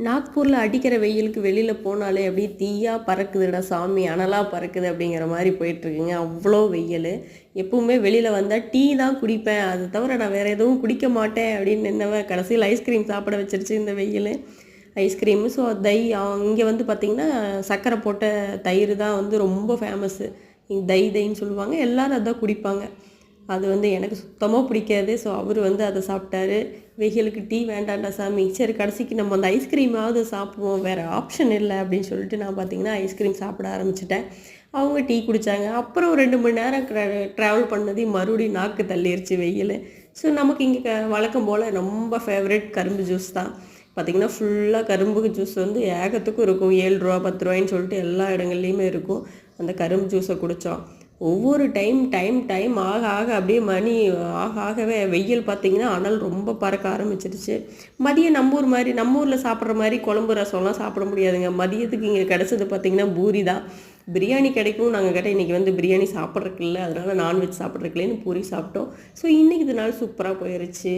நாக்பூரில் அடிக்கிற வெயிலுக்கு வெளியில் போனாலே அப்படியே தீயா பறக்குதுடா சாமி, அனலாக பறக்குது அப்படிங்கிற மாதிரி போயிட்டுருக்குங்க. அவ்வளோ வெயில். எப்பவுமே வெளியில் வந்தால் டீ தான் குடிப்பேன், அது தவிர நான் வேறு எதுவும் குடிக்க மாட்டேன் அப்படின்னு நின்னவன் கடைசியில் ஐஸ்கிரீம் சாப்பிட வச்சிருச்சு இந்த வெயில். ஐஸ்கிரீமு ஸோ இங்கே வந்து பார்த்திங்கன்னா சர்க்கரை போட்ட தயிர் தான் வந்து ரொம்ப ஃபேமஸ்ஸு. தைன்னு சொல்லுவாங்க, எல்லோரும் அதான் குடிப்பாங்க. அது வந்து எனக்கு சுத்தமாக பிடிக்காது. ஸோ அவர் வந்து அதை சாப்பிட்டாரு. வெயிலுக்கு டீ வேண்டாண்டா சாமி, சரி கடைசிக்கு நம்ம அந்த ஐஸ்கிரீமாவது சாப்பிடுவோம், வேறு ஆப்ஷன் இல்லை அப்படின்னு சொல்லிட்டு நான் பார்த்திங்கன்னா ஐஸ்கிரீம் சாப்பிட ஆரம்பிச்சிட்டேன். அவங்க டீ குடித்தாங்க. அப்புறம் 2 மணி நேரம் ட்ராவல் பண்ணது மறுபடியும் நாக்கு தள்ளிடுச்சு வெயில். ஸோ நமக்கு இங்கே வழக்கம் போல் ரொம்ப ஃபேவரட் கரும்பு ஜூஸ் தான். பார்த்திங்கன்னா ஃபுல்லாக கரும்பு ஜூஸ் வந்து ஏகத்துக்கும் இருக்கும். 7 ரூபா 10 ரூபாய்ன்னு சொல்லிட்டு எல்லா இடங்கள்லையுமே இருக்கும். அந்த கரும்பு ஜூஸை குடித்தோம். ஒவ்வொரு டைம் ஆக ஆக அப்படியே மணி ஆகவே வெயில் பார்த்திங்கன்னா அனல் ரொம்ப பறக்க ஆரம்பிச்சிருச்சு. மதியம் நம்ம ஊரில் சாப்பிட்ற மாதிரி குழம்பு ரசம்லாம் சாப்பிட முடியாதுங்க. மதியத்துக்கு இங்கே கிடச்சது பார்த்திங்கன்னா பூரி தான். பிரியாணி கிடைக்கும் நாங்கள் கேட்டால் இன்றைக்கி வந்து பிரியாணி சாப்பிட்றதுக்கு இல்லை, அதனால் நான்வெஜ் சாப்பிட்றதுக்கு இல்லைன்னு பூரி சாப்பிட்டோம். ஸோ இன்றைக்கி இது நாள் சூப்பராக போயிடுச்சு.